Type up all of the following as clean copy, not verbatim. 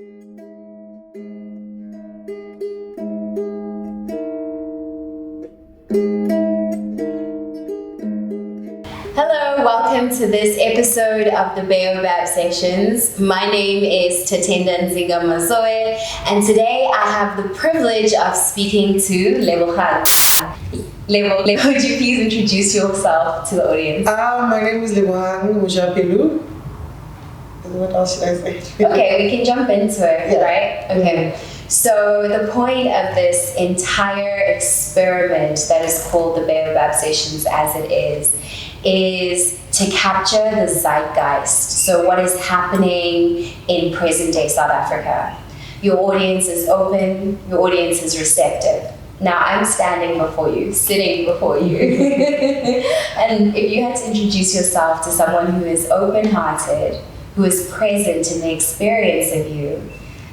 Hello, welcome to this episode of the Baobab Sessions. My name is Tatenda Nzingha Mazowe, and today I have the privilege of speaking to Lebogang. Lebo, would you please introduce yourself to the audience? My name is Lebohang Mojapelo. What else should I say? Okay, we can jump into it, Yeah. right? Okay. So the point of this entire experiment that is called the Baobab Sessions as it is to capture the zeitgeist. So what is happening in present day South Africa? Your audience is open, your audience is receptive. Now I'm standing before you, sitting before you. And if you had to introduce yourself to someone who is open-hearted, who is present in the experience of you,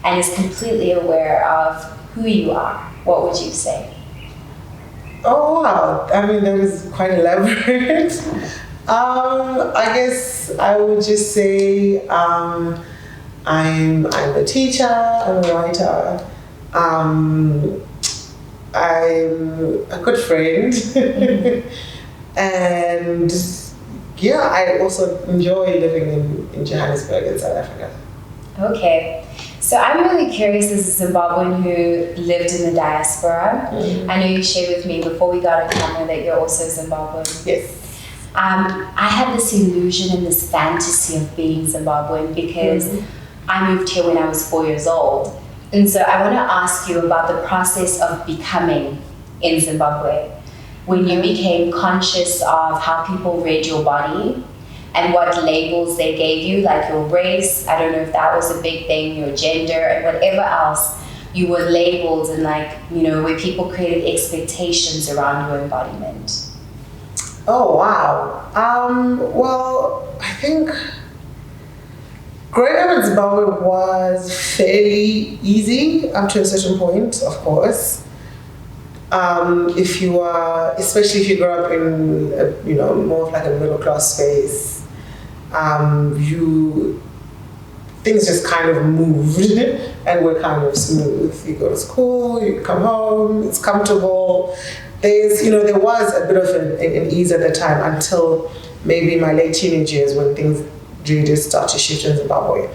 and is completely aware of who you are, what would you say? Oh wow, I mean that was quite elaborate. I guess I would just say I'm a teacher, I'm a writer, I'm a good friend, and yeah, I also enjoy living in Johannesburg in South Africa. Okay, so I'm really curious as a Zimbabwean who lived in the diaspora. I know you shared with me before we got a camera that you're also Zimbabwean. Yes. I had this illusion and this fantasy of being Zimbabwean because I moved here when I was 4 years old. And so I want to ask you about the process of becoming in Zimbabwe. When you became conscious of how people read your body and what labels they gave you, like your race, I don't know if that was a big thing, your gender, and whatever else, you were labeled and where people created expectations around your embodiment. Oh wow. Well, I think growing up in Zimbabwe was fairly easy up to a certain point, of course. Especially if you grow up in more of like a middle class space, things just kind of moved and were kind of smooth. You go to school, you come home, it's comfortable. There was a bit of an ease at the time until maybe my late teenage years when things really did start to shift in Zimbabwe.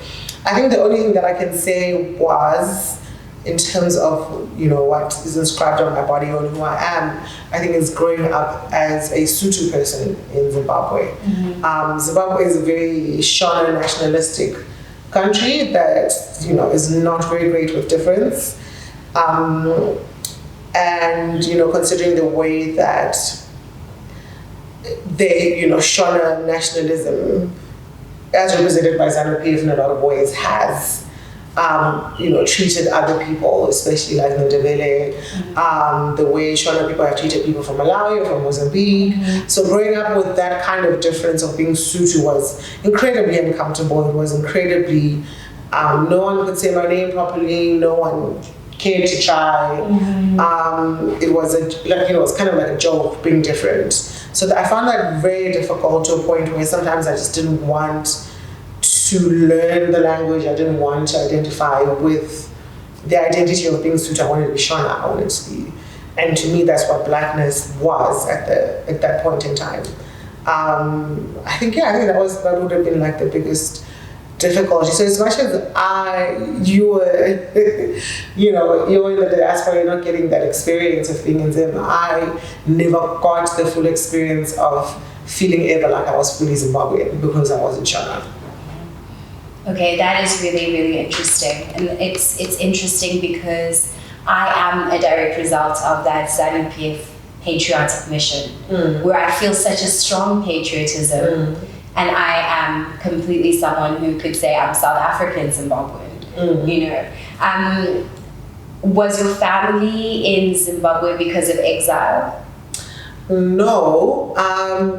I think the only thing that I can say was, in terms of what is inscribed on my body or who I am, I think it's growing up as a Sotho person in Zimbabwe. Zimbabwe is a very Shona nationalistic country that is not very great with difference, and considering the way that they Shona nationalism, as represented by ZANU-PF in a lot of ways, has treated other people, especially like Ndebele, the way Shona people have treated people from Malawi or from Mozambique. So growing up with that kind of difference of being Sotho was incredibly uncomfortable. It was incredibly, no one could say my name properly, no one cared to try. It was kind of like a joke being different. So I found that very difficult to a point where sometimes I just didn't want to learn the language. I didn't want to identify with the identity of being Sotho. I wanted to be Shona. I wanted to be, and to me, that's what blackness was at that point in time. I think that would have been like the biggest difficulty. So as much as you were, you're in the diaspora, you're not getting that experience of being in Zim. I never got the full experience of feeling ever like I was fully Zimbabwean because I wasn't Shona. Okay, that is really, really interesting. And it's interesting because I am a direct result of that ZANU-PF patriotic mission, where I feel such a strong patriotism, and I am completely someone who could say I'm South African Zimbabwean, Was your family in Zimbabwe because of exile? No,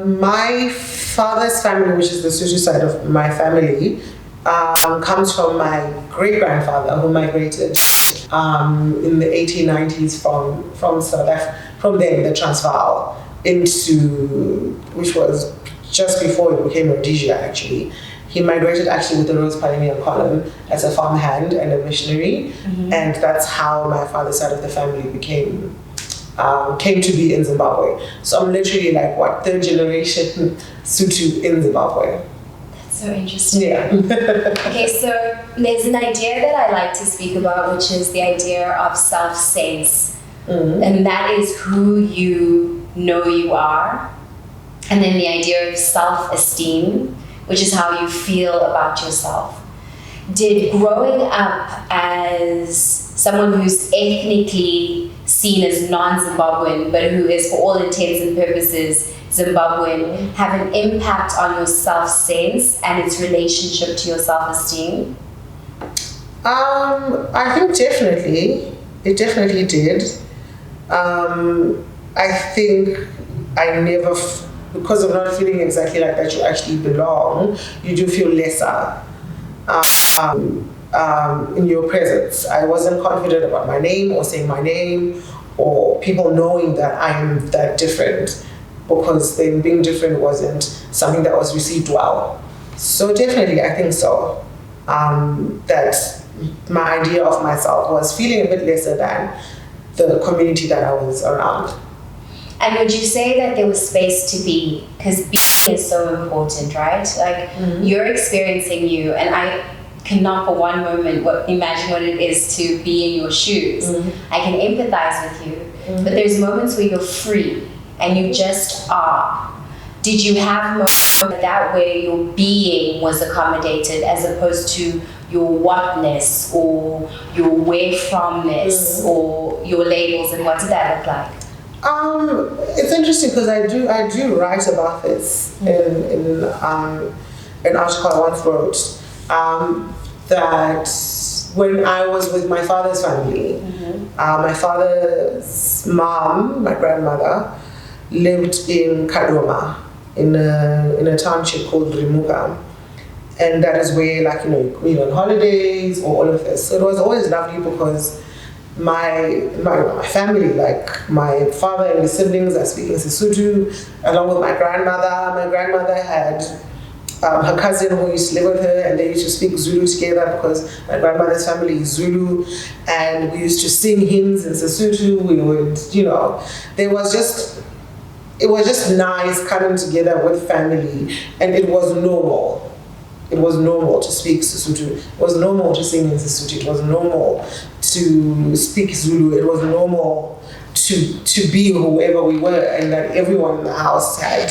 my father's family, which is the Sotho side of my family, comes from my great-grandfather who migrated in the 1890s from South Africa, from then the Transvaal, which was just before it became Rhodesia actually. He migrated actually with the Rose Pioneer column as a farmhand and a missionary, and that's how my father's side of the family came to be in Zimbabwe. So I'm literally like, what, third generation Sotho in Zimbabwe. That's so interesting. Yeah. Okay, so there's an idea that I like to speak about, which is the idea of self-sense. And that is who you know you are. And then the idea of self-esteem, which is how you feel about yourself. Did growing up as someone who's ethnically seen as non-Zimbabwean, but who is for all intents and purposes Zimbabwean, have an impact on your self-sense and its relationship to your self-esteem? I think it definitely did. I think I never, because of not feeling exactly like that you actually belong, you do feel lesser in your presence. I wasn't confident about my name or saying my name or people knowing that I am that different, because then being different wasn't something that was received well. So definitely, I think so. That my idea of myself was feeling a bit lesser than the community that I was around. And would you say that there was space to be? Because being is so important, right? Like, you're experiencing you, and I cannot for one moment imagine what it is to be in your shoes. I can empathize with you, but there's moments where you're free and you just are. Did you have moments that where your being was accommodated as opposed to your whatness or your where fromness or your labels, and what did that look like? It's interesting because I do write about this in an article I once wrote, that when I was with my father's family, my father's mom, my grandmother, lived in Kadoma in a township called Lebogang. And that is where, like, you know, on holidays or all of this. So it was always lovely because my family, like my father and his siblings, are speaking Sesotho, along with my grandmother. My grandmother had her cousin who used to live with her, and they used to speak Zulu together because my grandmother's family is Zulu, and we used to sing hymns in Sesotho. We would, it was just nice coming together with family, and it was normal. It was normal to speak Sesotho. It was normal to sing in Sesotho. It was normal to speak Zulu. It was normal to be whoever we were, and that everyone in the house had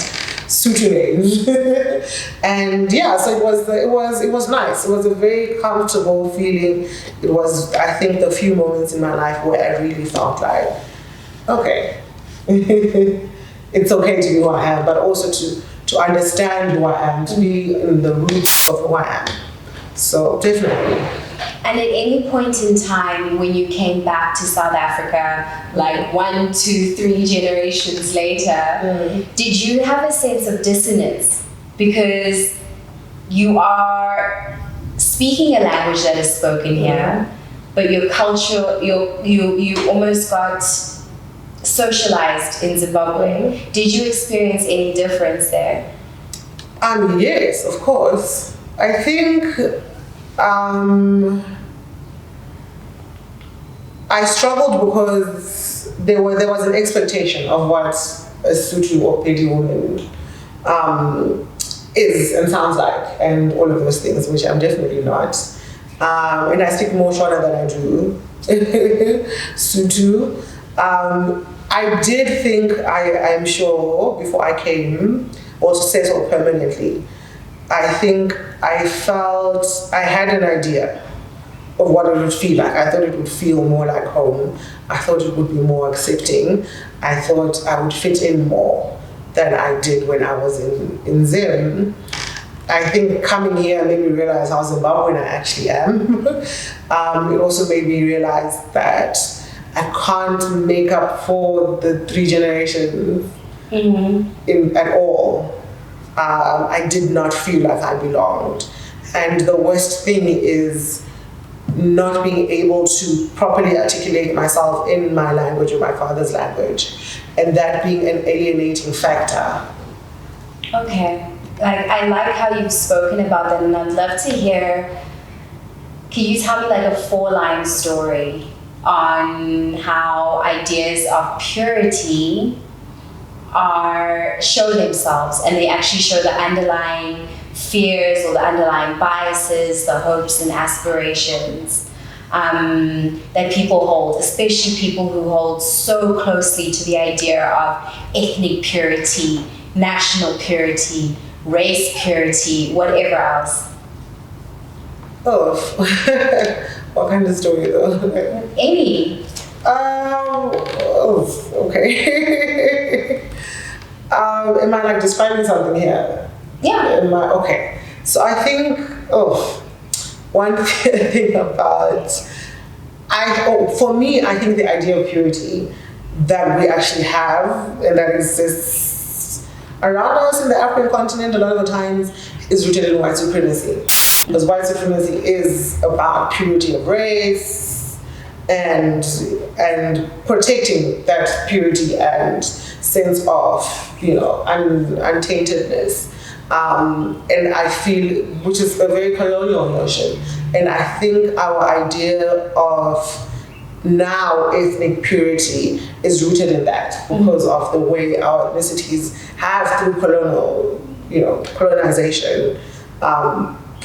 Sotho names. And yeah, so it was nice. It was a very comfortable feeling. It was, I think, the few moments in my life where I really felt like, okay, it's okay to be who I am, but also to understand who I am, to be in the roots of who I am. So definitely. And at any point in time when you came back to South Africa, like 1, 2, 3 generations later, did you have a sense of dissonance? Because you are speaking a language that is spoken here, but your culture, you almost got socialized in Zimbabwe. Did you experience any difference there? Yes, of course. I think I struggled because there was an expectation of what a Sotho or Pedi woman is and sounds like, and all of those things, which I'm definitely not. And I speak more Shona than I do Sotho. I did think, I'm sure, before I came, or to settle permanently, I think I felt I had an idea of what it would feel like. I thought it would feel more like home. I thought it would be more accepting. I thought I would fit in more than I did when I was in Zim. I think coming here made me realize how Zimbabwean I actually am. It also made me realize that I can't make up for the 3 generations at all. I did not feel like I belonged. And the worst thing is not being able to properly articulate myself in my language or my father's language, and that being an alienating factor. Okay. like, I like how you've spoken about that, and I'd love to hear, can you tell me like a 4-line story on how ideas of purity show themselves, and they actually show the underlying fears or the underlying biases, the hopes and aspirations that people hold, especially people who hold so closely to the idea of ethnic purity, national purity, race purity, whatever else. Oh, what kind of story though? Any. Okay. Am I like describing something here? Yeah. Okay. So I think, one thing about, for me, I think the idea of purity that we actually have and that exists around us in the African continent a lot of the times is rooted in white supremacy. Because white supremacy is about purity of race and protecting that purity and sense of, untaintedness. And I feel, which is a very colonial notion. And I think our idea of now ethnic purity is rooted in that because of the way our ethnicities have, through colonization,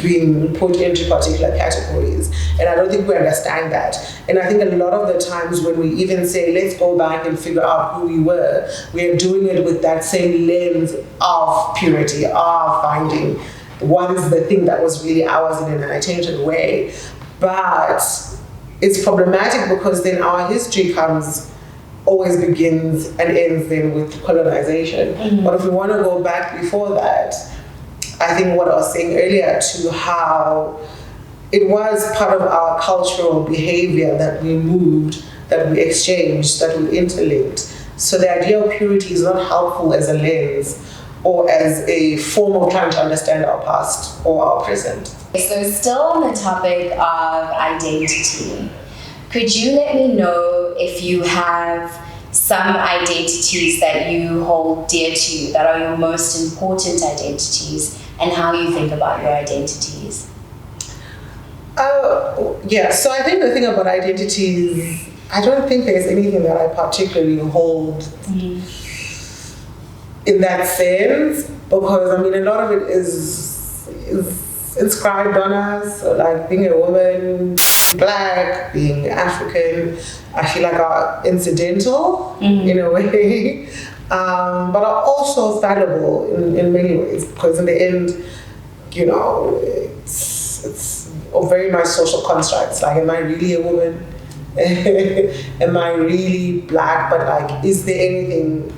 being put into particular categories. And I don't think we understand that. And I think a lot of the times when we even say, let's go back and figure out who we were, we are doing it with that same lens of purity, of finding what is the thing that was really ours in an untainted way. But it's problematic because then our history always begins and ends then with colonization. But if we want to go back before that, I think what I was saying earlier to how it was part of our cultural behavior that we moved, that we exchanged, that we interlinked. So the idea of purity is not helpful as a lens or as a form of trying to understand our past or our present. So still on the topic of identity, could you let me know if you have some identities that you hold dear to you, that are your most important identities, and how you think about your identities? Yeah, so I think the thing about identities, I don't think there's anything that I particularly hold in that sense, because I mean a lot of it is inscribed on us, so like being a woman, Black, being African, I feel like are incidental in a way, but are also fallible in many ways, because in the end, it's very much social constructs. Like, am I really a woman? Am I really Black? But like, is there anything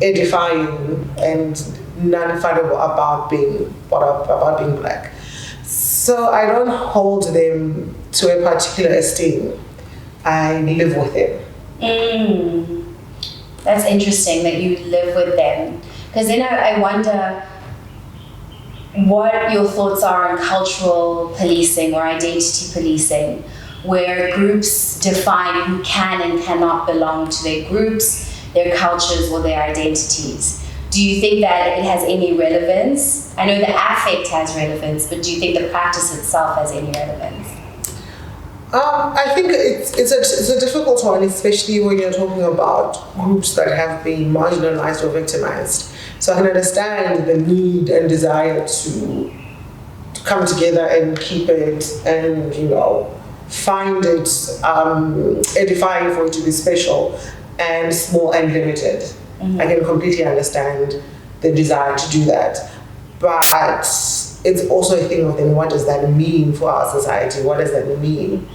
edifying and non-fallible about being Black? So I don't hold them to a particular esteem. I live with them. That's interesting that you live with them. Because then I wonder what your thoughts are on cultural policing or identity policing, where groups define who can and cannot belong to their groups, their cultures, or their identities. Do you think that it has any relevance? I know the affect has relevance, but do you think the practice itself has any relevance? I think it's a difficult one, especially when you're talking about groups that have been marginalized or victimized. So I can understand the need and desire to come together and keep it and, find it edifying for it to be special and small and limited. I can completely understand the desire to do that. But it's also a thing of then what does that mean for our society? What does that mean?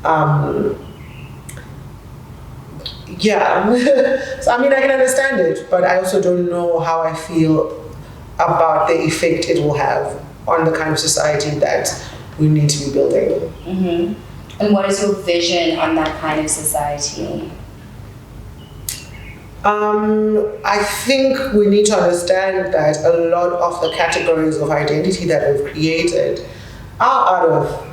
So I mean, I can understand it, but I also don't know how I feel about the effect it will have on the kind of society that we need to be building. And what is your vision on that kind of society? I think we need to understand that a lot of the categories of identity that we've created are out of,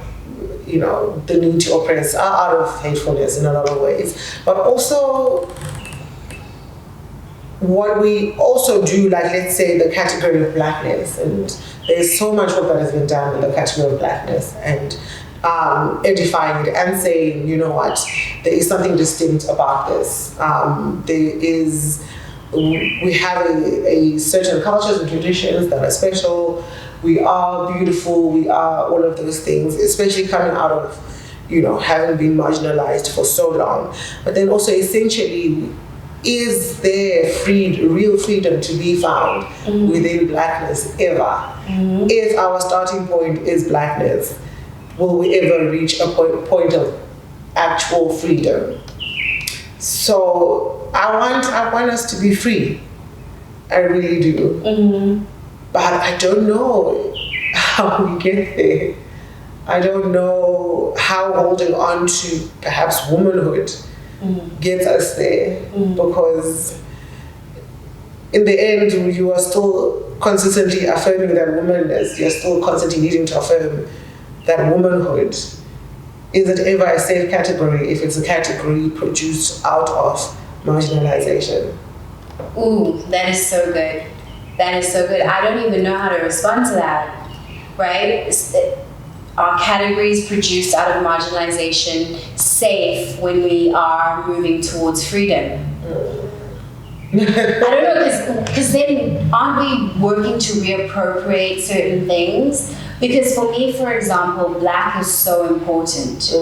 the need to oppress, are out of hatefulness in a lot of ways, but also what we also do, like let's say the category of blackness, and there's so much work that has been done in the category of blackness, and edifying it and saying, you know what, there is something distinct about this. We have a certain cultures and traditions that are special. We are beautiful. We are all of those things, especially coming out of, you know, having been marginalized for so long. But then also essentially, is there real freedom to be found within blackness ever? If our starting point is blackness, will we ever reach a point of actual freedom? So I want us to be free. I really do. But I don't know how we get there. I don't know how holding on to perhaps womanhood gets us there, because in the end you are still consistently affirming that womanness. You're still constantly needing to affirm that womanhood. Is it ever a safe category if it's a category produced out of marginalization? Ooh, that is so good. That is so good. I don't even know how to respond to that, right? Are categories produced out of marginalization safe when we are moving towards freedom? I don't know, because then aren't we working to reappropriate certain things? Because for me, for example, black is so important.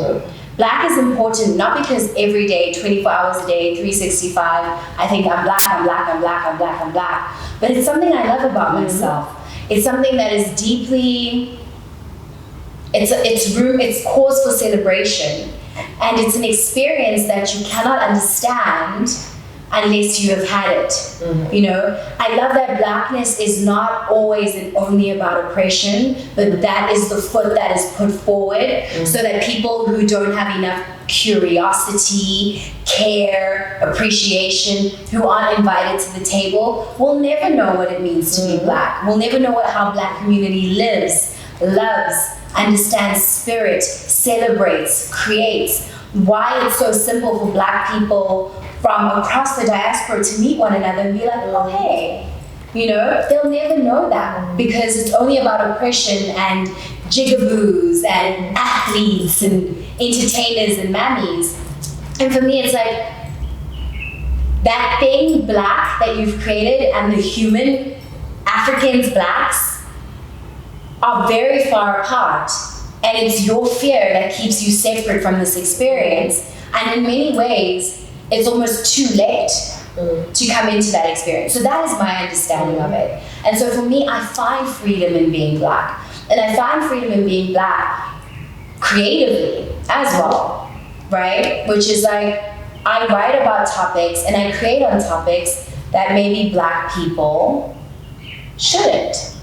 Black is important not because every day, 24 hours a day, 365, I think I'm black, I'm black, I'm black, I'm black, I'm black. But it's something I love about myself. It's something that is deeply, it's cause for celebration. And it's an experience that you cannot understand unless you have had it. You know, I love that blackness is not always and only about oppression, but that is the foot that is put forward so that people who don't have enough curiosity, care, appreciation, who aren't invited to the table, will never know what it means to be black. Will never know how black community lives, loves, understands spirit, celebrates, creates. Why it's so simple for black people from across the diaspora to meet one another and be like, oh, hey, you know, they'll never know that because it's only about oppression and jigaboos and athletes and entertainers and mammies. And for me, it's like that thing black that you've created and the human Africans, blacks, are very far apart. And it's your fear that keeps you separate from this experience. And in many ways, it's almost too late to come into that experience. So that is my understanding of it. And so for me, I find freedom in being black. And I find freedom in being black creatively as well, right? Which is like, I write about topics and I create on topics that maybe black people shouldn't.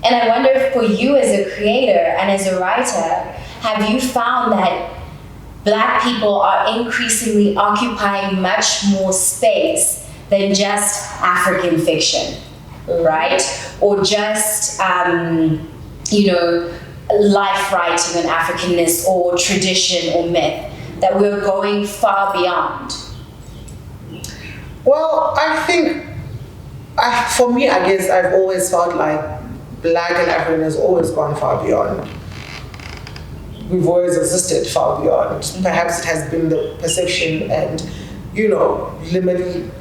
And I wonder if for you as a creator and as a writer, have you found that black people are increasingly occupying much more space than just African fiction, right? Or just, you know, life writing on Africanness or tradition or myth, that we're going far beyond? Well, I think, for me, I guess I've always felt like black and African has always gone far beyond. We've always existed far beyond. Perhaps it has been the perception and, you know,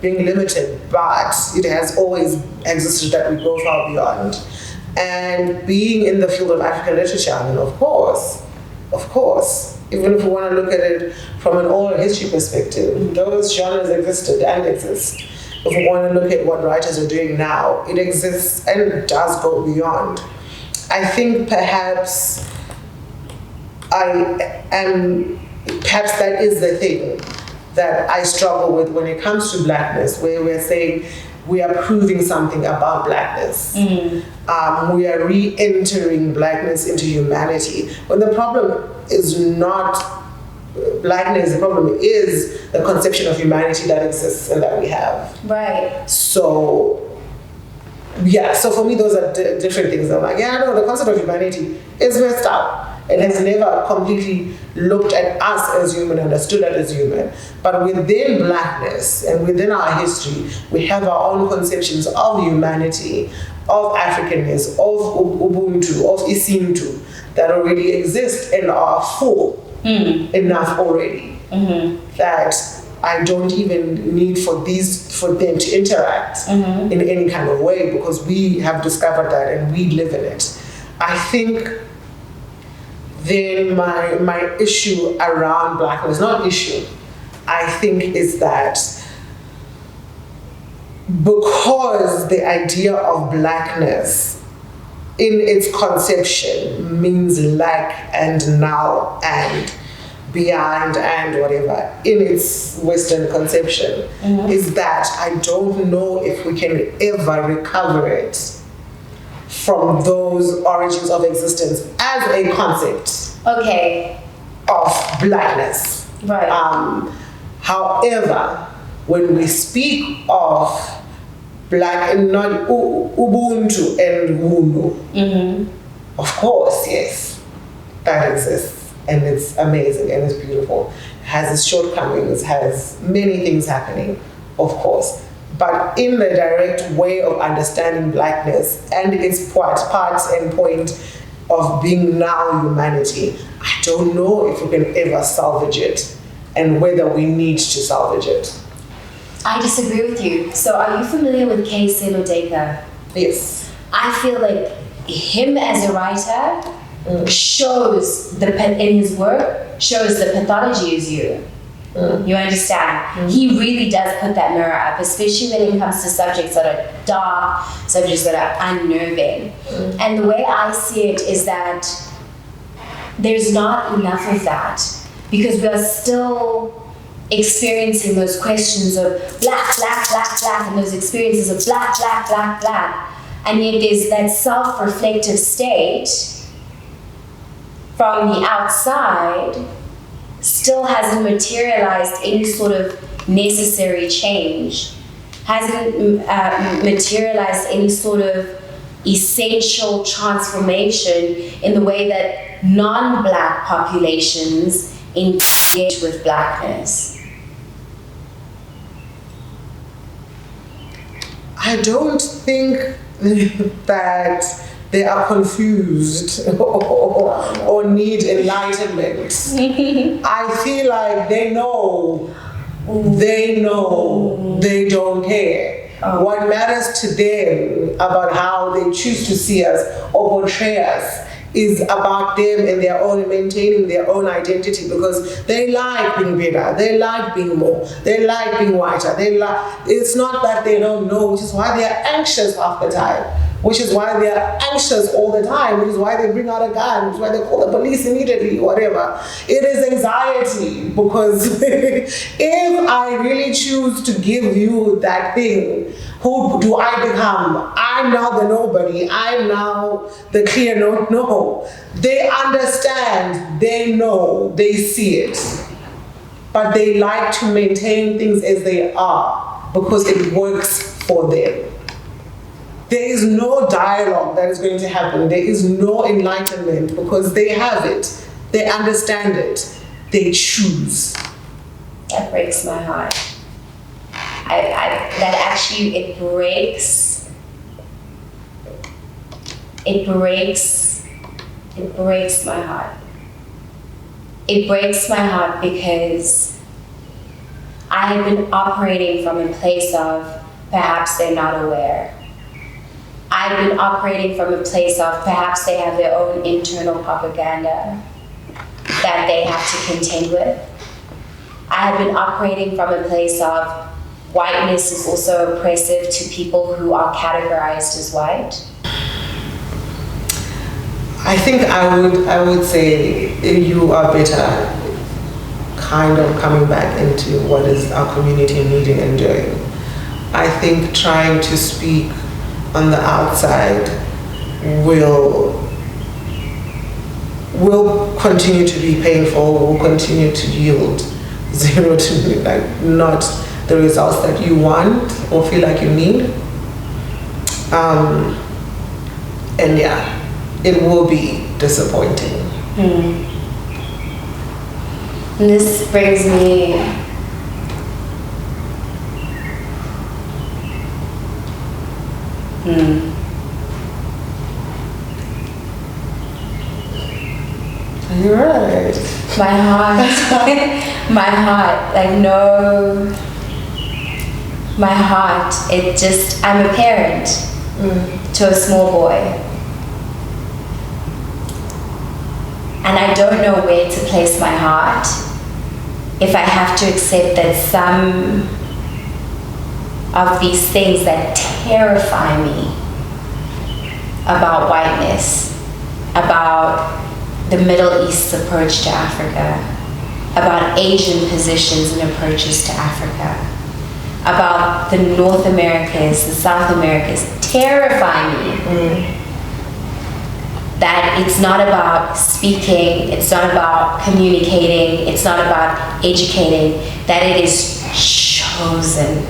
being limited, but it has always existed that we go far beyond. And being in the field of African literature, I mean, of course, even if we want to look at it from an oral history perspective, those genres existed and exist. If we want to look at what writers are doing now, it exists and it does go beyond. I think perhaps that is the thing that I struggle with when it comes to blackness, where we're saying we are proving something about blackness. We are re-entering blackness into humanity. When the problem is not blackness, the problem is the conception of humanity that exists and that we have. Right. So, yeah, so for me, those are different things. I'm like, yeah, no, the concept of humanity is messed up. It has never completely looked at us as human, understood us as human. But within blackness and within our history, we have our own conceptions of humanity, of Africanness, of Ubuntu, of Isintu, that already exist and are full enough already. That I don't even need for them to interact in any kind of way, because we have discovered that and we live in it. I think then my issue around blackness, not issue, I think is that because the idea of blackness in its conception means lack and null and beyond and whatever in its Western conception, is that I don't know if we can ever recover it from those origins of existence as a concept of blackness. Right. However, when we speak of black and not Ubuntu and Hulu, of course, yes, that exists. And it's amazing and it's beautiful. It has its shortcomings, has many things happening, of course. But in the direct way of understanding blackness and its parts and point of being now humanity, I don't know if we can ever salvage it and whether we need to salvage it. I disagree with you. So are you familiar with K. Selodeka? Yes. I feel like him as a writer shows in his work shows the pathology is you. You understand? He really does put that mirror up, especially when it comes to subjects that are dark, subjects that are unnerving. And the way I see it is that there's not enough of that, because we are still experiencing those questions of black, black, black, black, and those experiences of black, black, black, black. And yet there's that self-reflective state from the outside still hasn't materialized any sort of necessary change, hasn't materialized any sort of essential transformation in the way that non-black populations engage with blackness. I don't think that they are confused or need enlightenment. I feel like they know, they don't care. What matters to them about how they choose to see us or portray us is about them and their own, maintaining their own identity, because they like being better, they like being more, they like being whiter, it's not that they don't know, which is why they are anxious half the time, which is why they are anxious all the time, which is why they bring out a gun, which is why they call the police immediately, whatever. It is anxiety, because if I really choose to give you that thing, who do I become? I'm now the nobody. I'm now the clear no. They understand, they know, they see it. But they like to maintain things as they are because it works for them. There is no dialogue that is going to happen. There is no enlightenment because they have it. They understand it. They choose. That breaks my heart. That actually, it breaks my heart. It breaks my heart because I have been operating from a place of perhaps they're not aware. I've been operating from a place of perhaps they have their own internal propaganda that they have to contend with. I have been operating from a place of whiteness is also oppressive to people who are categorized as white. I think I would say you are better kind of coming back into what is our community needing and doing. I think trying to speak on the outside will continue to be painful, will continue to yield zero to not the results that you want or feel like you need. And yeah, it will be disappointing. And this brings me You're right. my heart, like no, my heart, it just, I'm a parent to a small boy. And I don't know where to place my heart if I have to accept that some of these things that terrify me about whiteness, about the Middle East's approach to Africa, about Asian positions and approaches to Africa, about the North Americas, the South Americas, terrify me. That it's not about speaking, it's not about communicating, it's not about educating, that it is chosen.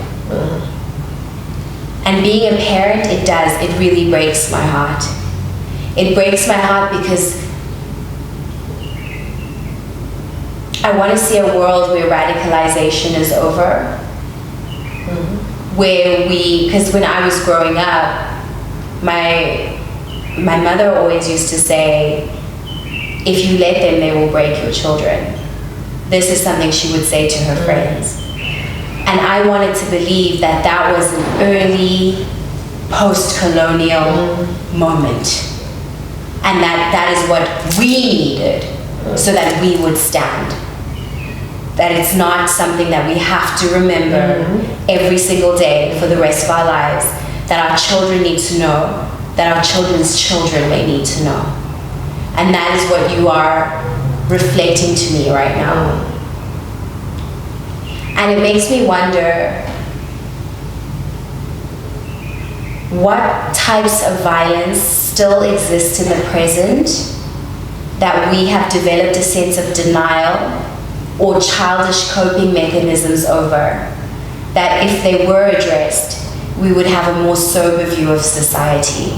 And being a parent, it really breaks my heart. It breaks my heart because I want to see a world where radicalization is over. Where because when I was growing up, my mother always used to say, if you let them, they will break your children. This is something she would say to her friends. And I wanted to believe that that was an early post-colonial moment. And that is what we needed so that we would stand. That it's not something that we have to remember every single day for the rest of our lives, that our children need to know, that our children's children may need to know. And that is what you are reflecting to me right now. And it makes me wonder what types of violence still exist in the present that we have developed a sense of denial or childish coping mechanisms over, that if they were addressed, we would have a more sober view of society.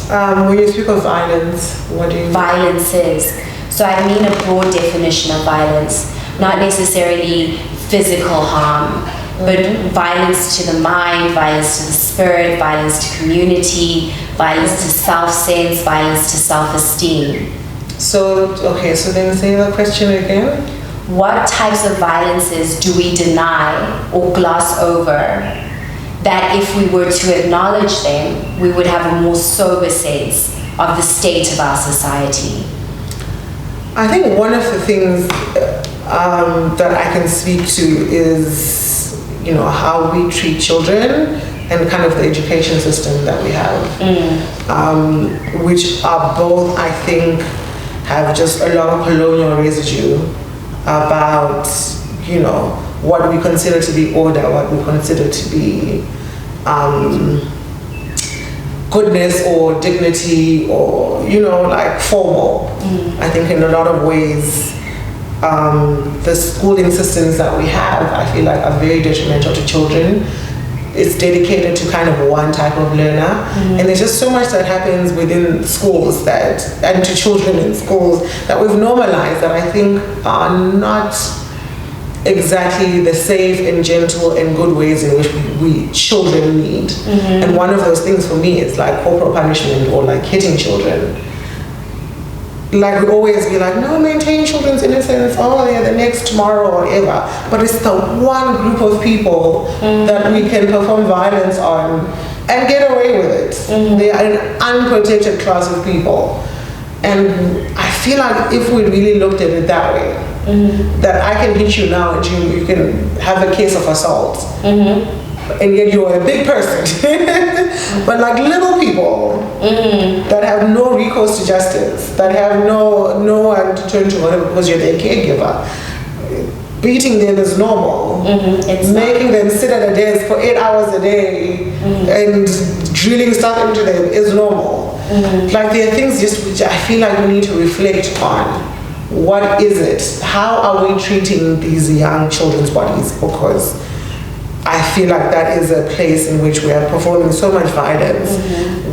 When you speak of violence, what do you mean? Violence is, so I mean a broad definition of violence, not necessarily physical harm, but violence to the mind, violence to the spirit, violence to community, violence to self-sense, violence to self-esteem. So then say the question again. What types of violences do we deny or gloss over that if we were to acknowledge them, we would have a more sober sense of the state of our society? I think one of the things that I can speak to is, how we treat children and kind of the education system that we have, which are both, I think, have just a long colonial residue about, what we consider to be order, what we consider to be goodness or dignity or, like formal. I think in a lot of ways, the schooling systems that we have, I feel like, are very detrimental to children. It's dedicated to kind of one type of learner, and there's just so much that happens within schools and to children in schools that we've normalized that I think are not exactly the safe and gentle and good ways in which we children need. And one of those things for me is like corporal punishment or like hitting children. Like we always be like, no, maintain children's innocence, they're the next tomorrow or ever. But it's the one group of people that we can perform violence on and get away with it. They are an unprotected class of people. And I feel like if we really looked at it that way, that I can hit you now and you can have a case of assault. And yet you're a big person. But like little people that have no recourse to justice, that have no one to turn to because you're their caregiver, beating them is normal. Making them sit at a desk for 8 hours a day and drilling stuff into them is normal. Like there are things just which I feel like we need to reflect on. What is it? How are we treating these young children's bodies? Because I feel like that is a place in which we are performing so much violence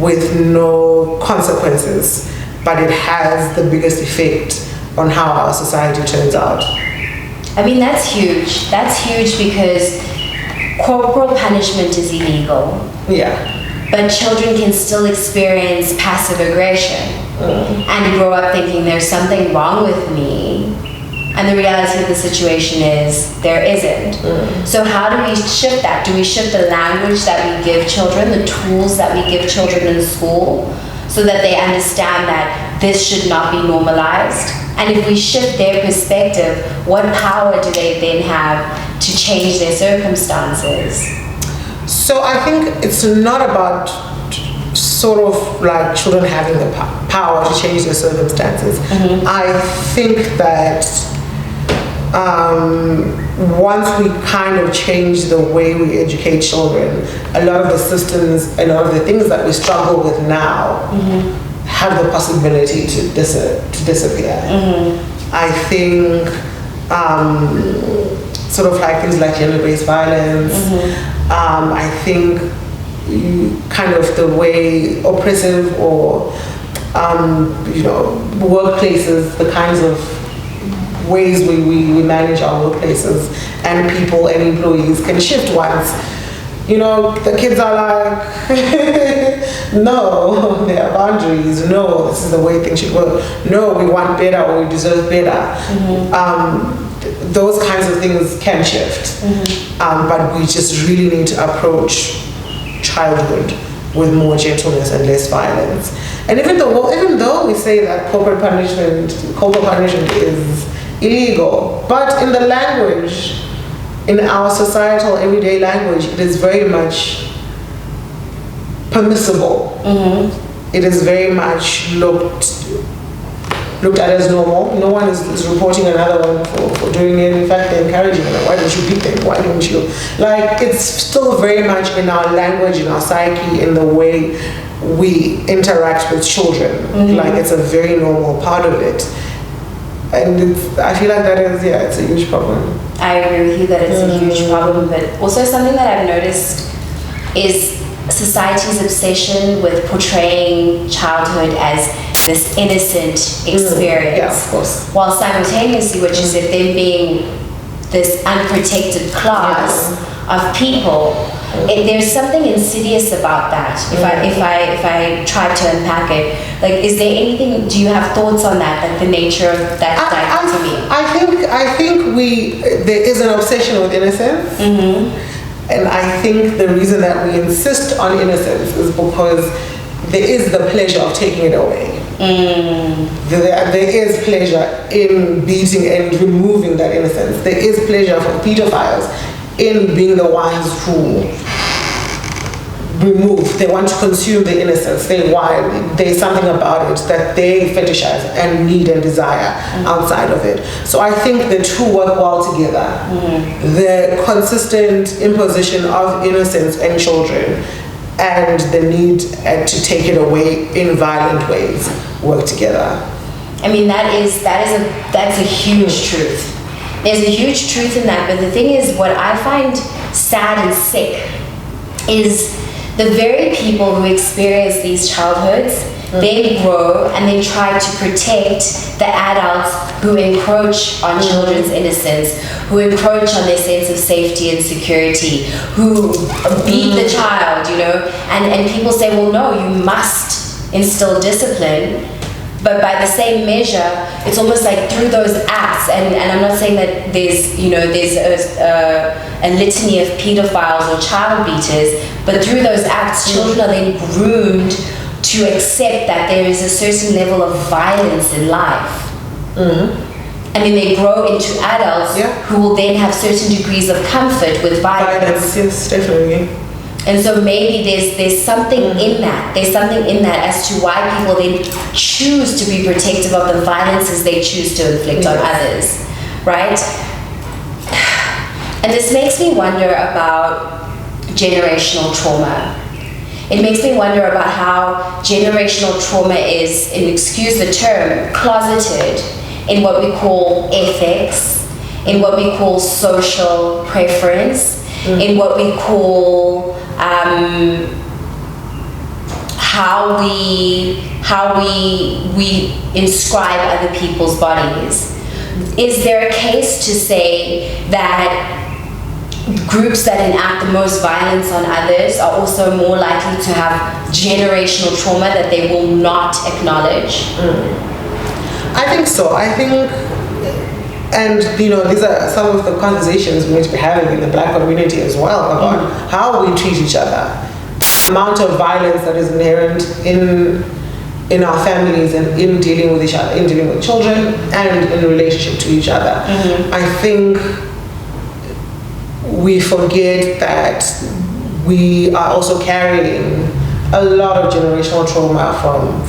with no consequences, but it has the biggest effect on how our society turns out. I mean, that's huge. That's huge because corporal punishment is illegal. Yeah. But children can still experience passive aggression and grow up thinking there's something wrong with me. And the reality of the situation is there isn't. So how do we shift that? Do we shift the language that we give children, the tools that we give children in school, so that they understand that this should not be normalized? And if we shift their perspective, what power do they then have to change their circumstances? So I think it's not about sort of like children having the power to change their circumstances. I think that once we kind of change the way we educate children, a lot of the systems, a lot of the things that we struggle with now have the possibility to disappear. I think sort of like things like gender-based violence, I think kind of the way oppressive or workplaces, the kinds of ways we manage our workplaces and people and employees can shift once. The kids are like, no, there are boundaries. No, this is the way things should work. No, we want better or we deserve better. Those kinds of things can shift. But we just really need to approach childhood with more gentleness and less violence. And even though we say that corporal punishment is illegal, but in the language, in our societal everyday language, it is very much permissible. It is very much looked at as normal. No one is reporting another one for doing it. In fact, they're encouraging them. Why don't you beat them? Why don't you? Like, it's still very much in our language, in our psyche, in the way we interact with children. Like, it's a very normal part of it. And I feel like that is, it's a huge problem. I agree with you that it's a huge problem, but also something that I've noticed is society's obsession with portraying childhood as this innocent experience. Yeah, of course. While simultaneously, what you said, them being this unprotected class of people, there's something insidious about that. If I try to unpack it, like, is there anything? Do you have thoughts on that? Like the nature of that dichotomy? I think there is an obsession with innocence, and I think the reason that we insist on innocence is because there is the pleasure of taking it away. There is pleasure in beating and removing that innocence. There is pleasure for pedophiles in being the ones who remove, they want to consume the innocence. There's something about it that they fetishize and need and desire outside of it. So I think the two work well together. The consistent imposition of innocence in children and the need to take it away in violent ways work together. I mean, that's a huge truth. There's a huge truth in that, but the thing is, what I find sad and sick is the very people who experience these childhoods, they grow and they try to protect the adults who encroach on children's innocence, who encroach on their sense of safety and security, who beat the child, and people say, well, no, you must instill discipline. But by the same measure, it's almost like through those acts, and I'm not saying that there's a litany of pedophiles or child beaters, but through those acts, children are then groomed to accept that there is a certain level of violence in life. I mean, they grow into adults who will then have certain degrees of comfort with violence. Yes, definitely. And so maybe there's something in that. There's something in that as to why people then choose to be protective of the violences they choose to inflict on others, right? And this makes me wonder about generational trauma. It makes me wonder about how generational trauma is, and excuse the term, closeted in what we call ethics, in what we call social preference, in what we call how we inscribe other people's bodies. Is there a case to say that groups that enact the most violence on others are also more likely to have generational trauma that they will not acknowledge? I think so. I think, and these are some of the conversations we're going to be having in the Black community as well about how we treat each other. The amount of violence that is inherent in our families and in dealing with each other, in dealing with children and in relationship to each other. I think we forget that we are also carrying a lot of generational trauma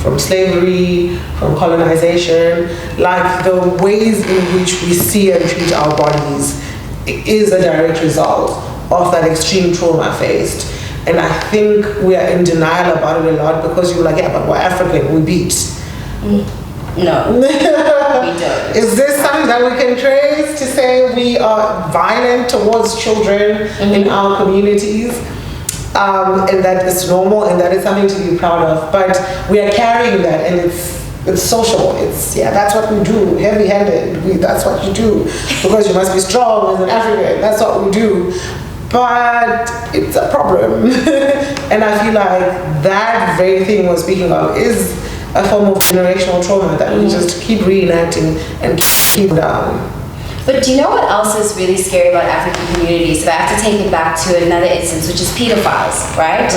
from slavery, from colonization. Like the ways in which we see and treat our bodies is a direct result of that extreme trauma faced. And I think we are in denial about it a lot because you're like, yeah, but we're African, we beat. No, we don't. Is this something that we can trace to say we are violent towards children in our communities? And that is normal and that is something to be proud of. But we are carrying that and it's social. That's what we do, heavy-handed. That's what you do because you must be strong as an African. That's what we do. But it's a problem. And I feel like that very thing we're speaking of is a form of generational trauma that we just keep reenacting and keep down. But do you know what else is really scary about African communities? So I have to take it back to another instance, which is pedophiles, right?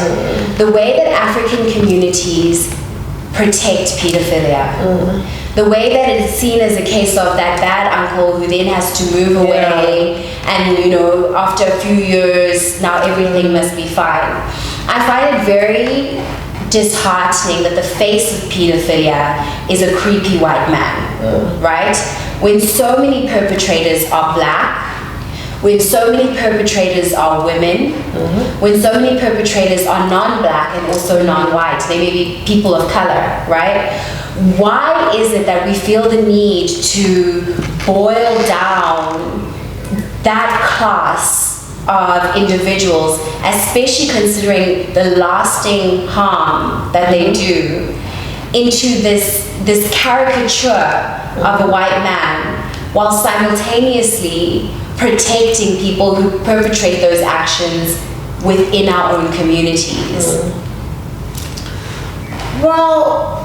The way that African communities protect pedophilia. The way that it's seen as a case of that bad uncle who then has to move away and, after a few years, now everything must be fine. I find it very disheartening that the face of pedophilia is a creepy white man, right? When so many perpetrators are black, when so many perpetrators are women, when so many perpetrators are non-black and also non-white, they may be people of color, right? Why is it that we feel the need to boil down that class of individuals, especially considering the lasting harm that they do, into this caricature of a white man, while simultaneously protecting people who perpetrate those actions within our own communities? Well,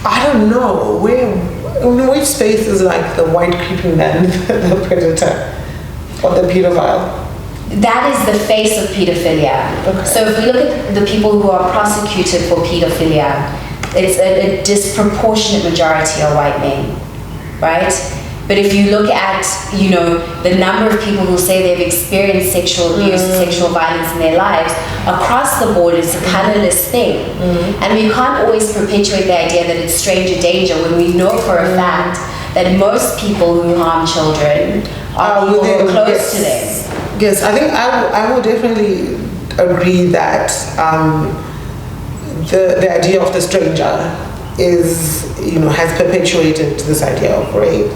I don't know. In which space is like the white creepy man, the predator, or the pedophile? That is the face of pedophilia. Okay. So if we look at the people who are prosecuted for pedophilia, it's a disproportionate majority are white men, right? But if you look at, the number of people who say they've experienced sexual abuse, sexual violence in their lives, across the board, it's a colorless thing. And we can't always perpetuate the idea that it's stranger danger when we know for a fact that most people who harm children are people who are close to them. Yes, I think I would definitely agree that the idea of the stranger is, has perpetuated this idea of rape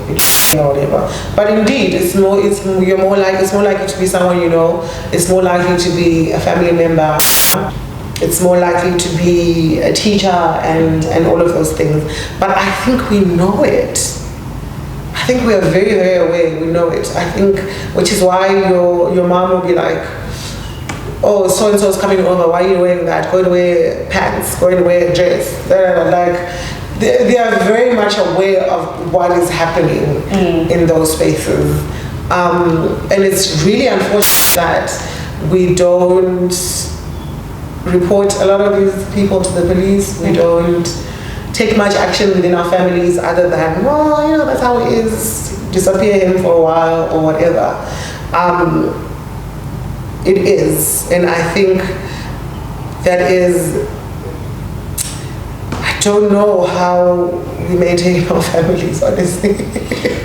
or whatever. But indeed, it's more likely to be someone you know. It's more likely to be a family member. It's more likely to be a teacher and all of those things. But I think we know it. I think we are very, very aware. We know it. I think, which is why your mom will be like, oh, so and so's coming over. Why are you wearing that? Go and wear pants. Go and wear a dress. They are very much aware of what is happening in those spaces, and it's really unfortunate that we don't report a lot of these people to the police. We don't take much action within our families other than, well, that's how it is. Disappear him for a while or whatever. It is, and I think that is, I don't know how we maintain our families, honestly. No,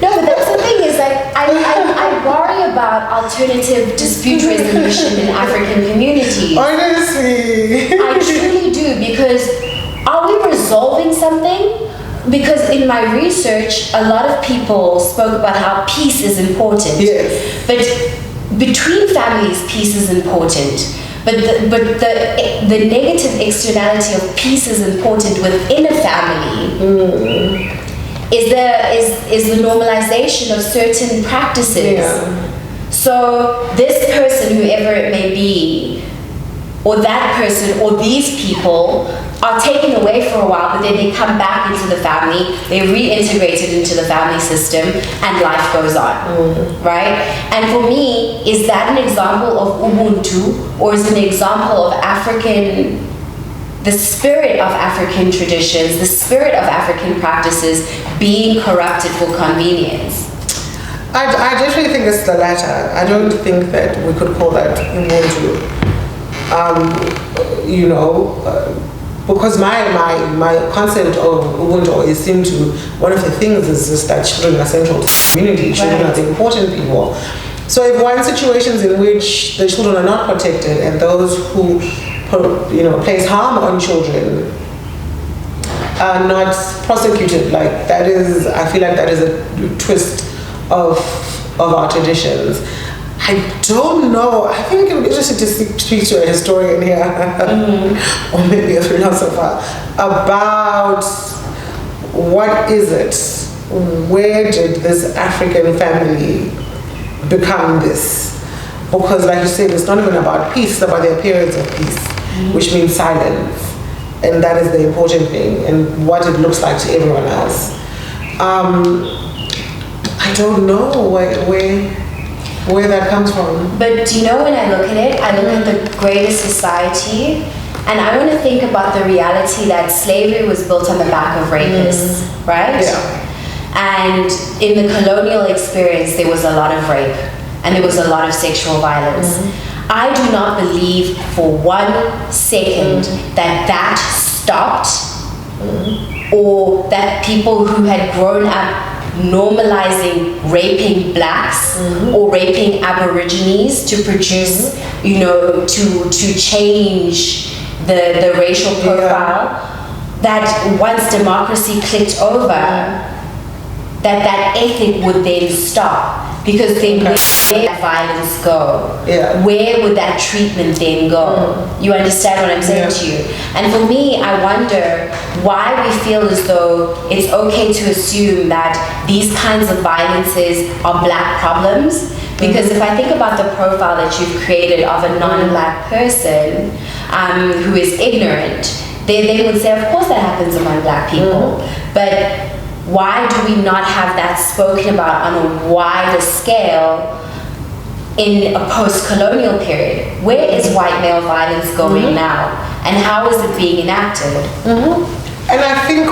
but that's the thing, is like, I worry about alternative dispute resolution in African communities. Honestly. I truly do, because are we resolving something? Because in my research, a lot of people spoke about how peace is important. Yes. But between families, peace is important. But the negative externality of peace is important within a family. Is the normalization of certain practices. Yeah. So this person, whoever it may be, or that person, or these people, are taken away for a while, but then they come back into the family, they're reintegrated into the family system, and life goes on, right? And for me, is that an example of Ubuntu, or is it an example of the spirit of African traditions, the spirit of African practices being corrupted for convenience? I definitely think it's the latter. I don't think that we could call that Ubuntu. Because my concept of Ubuntu is to one of the things is just that children are central to the community, children are the important people. So if one situations in which the children are not protected and those who place harm on children are not prosecuted, like that is, I feel like that is a twist of our traditions. I don't know. I think it would be interesting to speak to a historian here, or maybe a philosopher, about what is it? Where did this African family become this? Because, like you said, it's not even about peace; it's about the appearance of peace, which means silence, and that is the important thing, and what it looks like to everyone else. I don't know where that comes from. But do you know, when I look at it, I look at the greater society, and I want to think about the reality that slavery was built on the back of rapists, right? Yeah. And in the colonial experience, there was a lot of rape, and there was a lot of sexual violence. I do not believe for 1 second that stopped, or that people who had grown up normalizing raping blacks or raping aborigines to produce, to change the racial profile, that once democracy clicked over, that ethic would then stop. Because then where would violence go? Yeah. Where would that treatment then go? You understand what I'm saying to you? And for me, I wonder why we feel as though it's okay to assume that these kinds of violences are black problems. Because if I think about the profile that you've created of a non-black person who is ignorant, they would say, of course that happens among black people. But why do we not have that spoken about on a wider scale in a post-colonial period? Where is white male violence going now? And how is it being enacted? And I think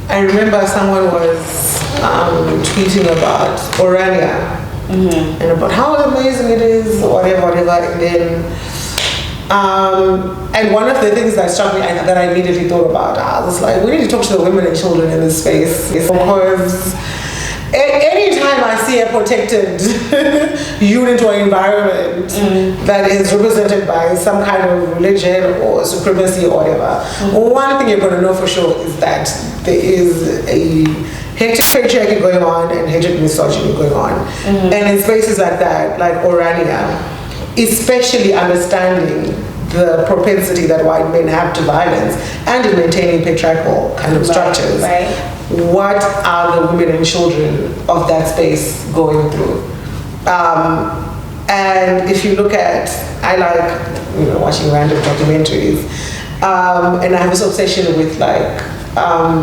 I remember someone was tweeting about Orania and about how amazing it is, or whatever, and then and one of the things that struck me that I immediately thought about, I was like, we need to talk to the women and children in this space, because anytime I see a protected unit or environment that is represented by some kind of religion or supremacy or whatever, one thing you're going to know for sure is that there is a hectic patriarchy going on and hectic misogyny going on. And in spaces like that, like Orania, especially understanding the propensity that white men have to violence and in maintaining patriarchal kind of structures. What are the women and children of that space going through? And if you look at, I like watching random documentaries, and I have this obsession with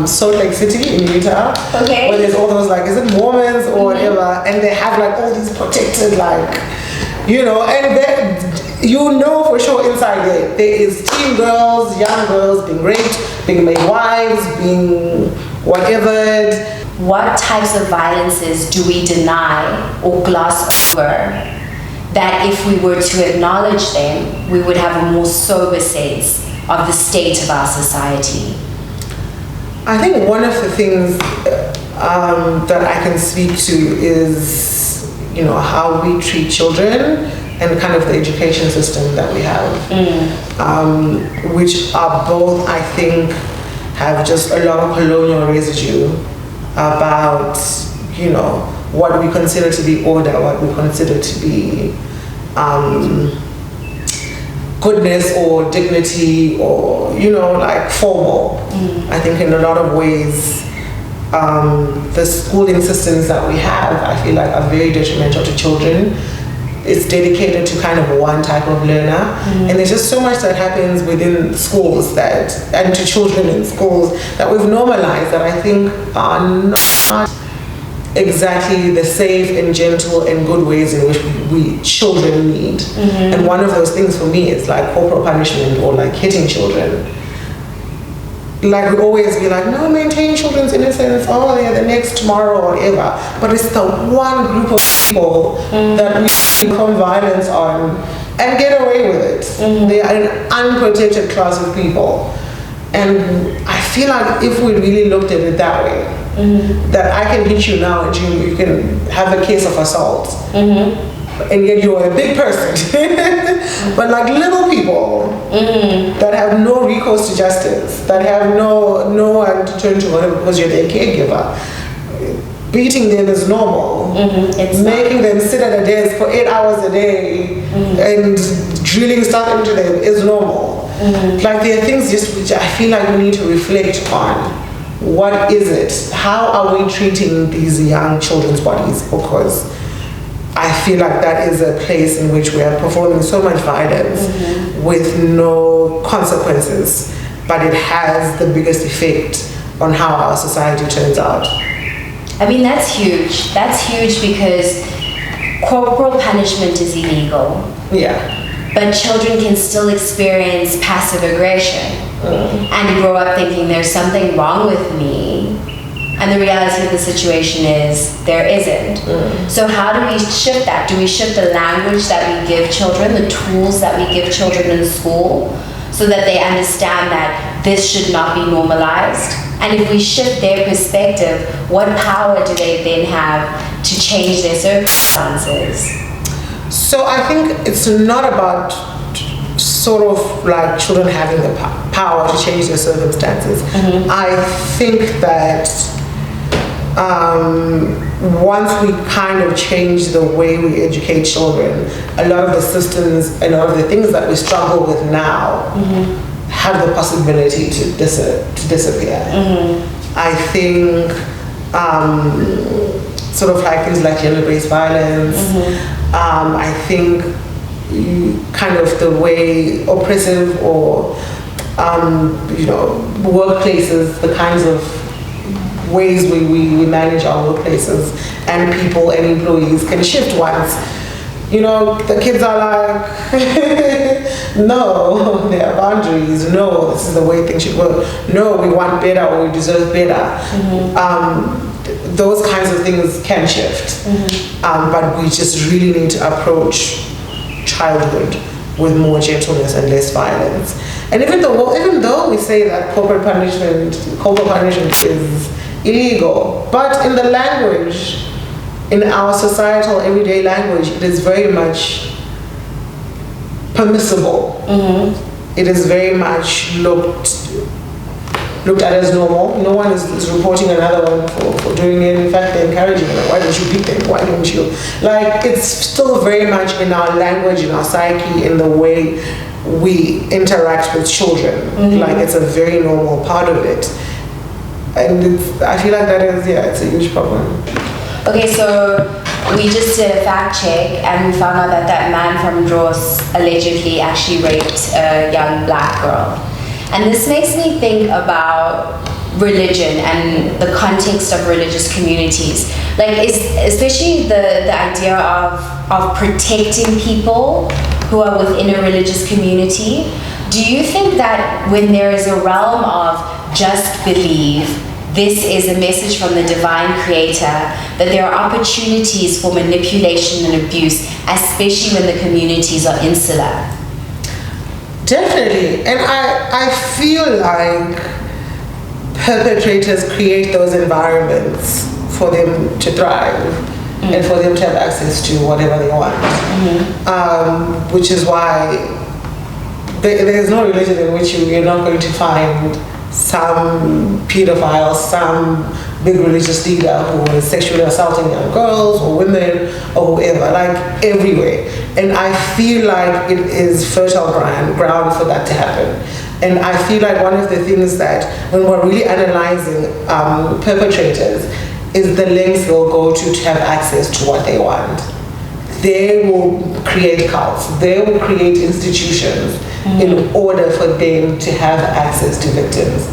Salt Lake City in Utah, where there's all those is it Mormons or whatever, and they have all these protected and then, for sure inside there is teen girls, young girls being raped, being made wives, being whatever. What types of violences do we deny or gloss over that if we were to acknowledge them, we would have a more sober sense of the state of our society? I think one of the things that I can speak to is how we treat children and kind of the education system that we have, which are both, I think, have just a lot of colonial residue about, what we consider to be order, what we consider to be goodness or dignity or, like formal. I think in a lot of ways, the schooling systems that we have, I feel like, are very detrimental to children. It's dedicated to kind of one type of learner, and there's just so much that happens within schools and to children in schools that we've normalized that I think are not exactly the safe and gentle and good ways in which we children need. And one of those things for me is like corporal punishment or like hitting children. Like we always be like, no, maintain children's innocence, oh, they're the next tomorrow or whatever. But it's the one group of people that we become violence on and get away with it. They are an unprotected class of people. And I feel like if we really looked at it that way, that I can hit you now and you can have a case of assault. And yet you're a big person. But like little people that have no recourse to justice, that have no one to turn to because you're their caregiver, beating them is normal. Making them sit at a desk for 8 hours a day and drilling stuff into them is normal. Like there are things just which I feel like we need to reflect on. What is it? How are we treating these young children's bodies? Because I feel like that is a place in which we are performing so much violence with no consequences, but it has the biggest effect on how our society turns out. I mean, that's huge. That's huge because corporal punishment is illegal. Yeah. But children can still experience passive aggression and grow up thinking there's something wrong with me. And the reality of the situation is there isn't. So how do we shift that? Do we shift the language that we give children, the tools that we give children in school, so that they understand that this should not be normalized? And if we shift their perspective, what power do they then have to change their circumstances? So I think it's not about sort of like children having the power to change their circumstances. I think that once we kind of change the way we educate children, a lot of the systems and a lot of the things that we struggle with now have the possibility to disappear. I think sort of like things like gender-based violence, I think kind of the way oppressive or workplaces, the kinds of ways we manage our workplaces and people and employees can shift once. The kids are like, no, there are boundaries. No, this is the way things should work. No, we want better or we deserve better. Those kinds of things can shift. But we just really need to approach childhood with more gentleness and less violence. And even though we say that corporal punishment is illegal, but in the language, in our societal everyday language, it is very much permissible. It is very much looked at as normal. No one is reporting another one for doing it. In fact, they're encouraging them. Why don't you beat them? Why don't you? Like, it's still very much in our language, in our psyche, in the way we interact with children. Like, it's a very normal part of it. And I feel like that is, it's a huge problem. Okay, so we just did a fact check and we found out that man from Dros allegedly actually raped a young black girl. And this makes me think about religion and the context of religious communities. Like, especially the idea of protecting people who are within a religious community. Do you think that when there is a realm of just believe, this is a message from the divine creator, that there are opportunities for manipulation and abuse, especially when the communities are insular? Definitely. And I feel like perpetrators create those environments for them to thrive and for them to have access to whatever they want. Which is why there's no religion in which you're not going to find some pedophile, some big religious leader who was sexually assaulting young girls or women or whoever, like everywhere. And I feel like it is fertile ground for that to happen. And I feel like one of the things that when we're really analyzing perpetrators is the lengths they'll go to have access to what they want. They will create cults, they will create institutions in order for them to have access to victims.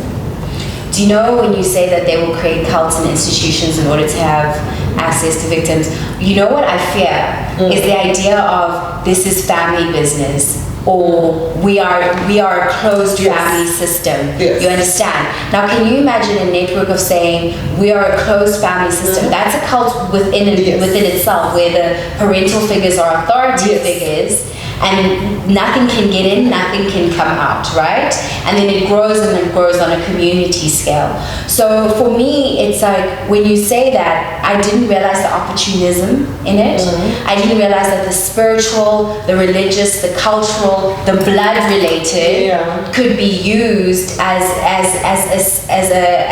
Do you know when you say that they will create cults and institutions in order to have access to victims, you know what I fear is the idea of this is family business, or we are a closed family system. You understand? Now can you imagine a network of saying we are a closed family system? That's a cult within itself, where the parental figures are authority figures, and nothing can get in, nothing can come out, right? And then it grows and it grows on a community scale. So for me, it's like when you say that, I didn't realize the opportunism in it. I didn't realize that the spiritual, the religious, the cultural, the blood related could be used as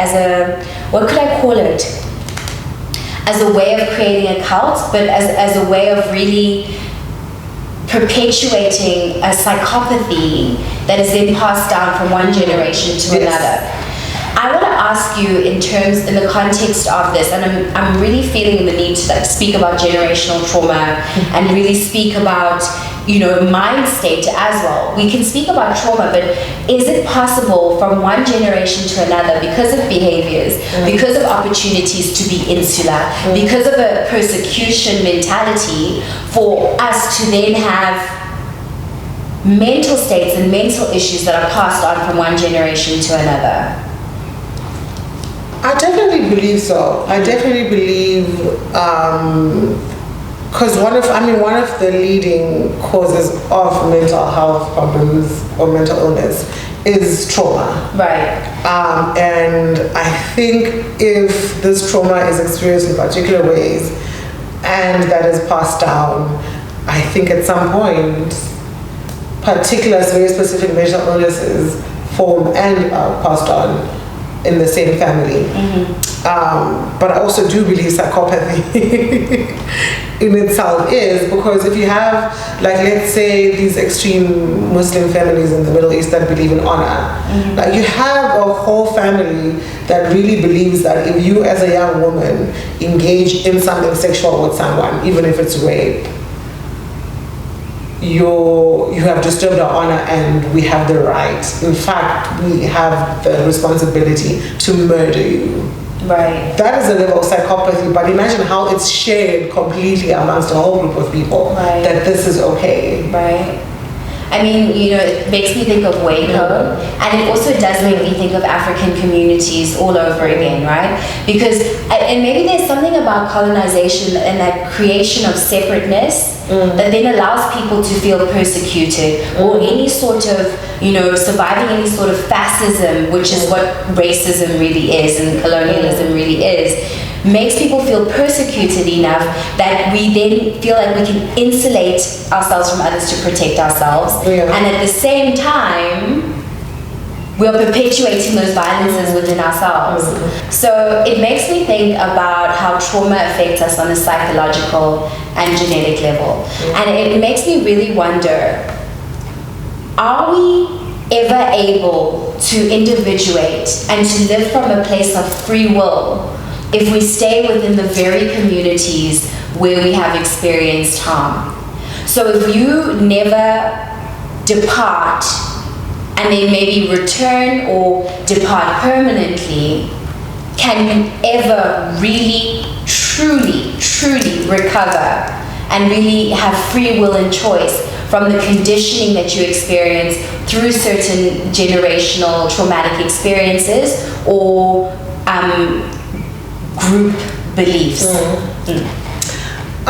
a what could I call it? As a way of creating a cult, but as a way of really perpetuating a psychopathy that is then passed down from one generation to another. I want to ask you in the context of this, and I'm really feeling the need to like speak about generational trauma and really speak about, you know, mind state as well. We can speak about trauma, but is it possible from one generation to another, because of behaviors, because of opportunities to be insular, because of a persecution mentality, for us to then have mental states and mental issues that are passed on from one generation to another? I definitely believe so. I definitely believe, because one of the leading causes of mental health problems or mental illness is trauma. Right. And I think if this trauma is experienced in particular ways and that is passed down, I think at some point, particular very specific mental illnesses form and are passed on in the same family. But I also do believe psychopathy in itself is, because if you have, like, let's say these extreme Muslim families in the Middle East that believe in honor, like you have a whole family that really believes that if you as a young woman engage in something sexual with someone, even if it's rape, you have disturbed our honor and we have the right, in fact we have the responsibility to murder you. Right. That is a level of psychopathy, but imagine how it's shared completely amongst a whole group of people, that this is okay. Right. I mean, you know, it makes me think of Waco, and it also does make me think of African communities all over again, right? Because, and maybe there's something about colonization and that creation of separateness that then allows people to feel persecuted, or any sort of, you know, surviving any sort of fascism, which is what racism really is and colonialism really is, makes people feel persecuted enough that we then feel like we can insulate ourselves from others to protect ourselves. And at the same time, we're perpetuating those violences within ourselves. So it makes me think about how trauma affects us on a psychological and genetic level. And it makes me really wonder, are we ever able to individuate and to live from a place of free will if we stay within the very communities where we have experienced harm? So if you never depart and then maybe return or depart permanently, can you ever really, truly, truly recover and really have free will and choice from the conditioning that you experience through certain generational traumatic experiences or group beliefs? I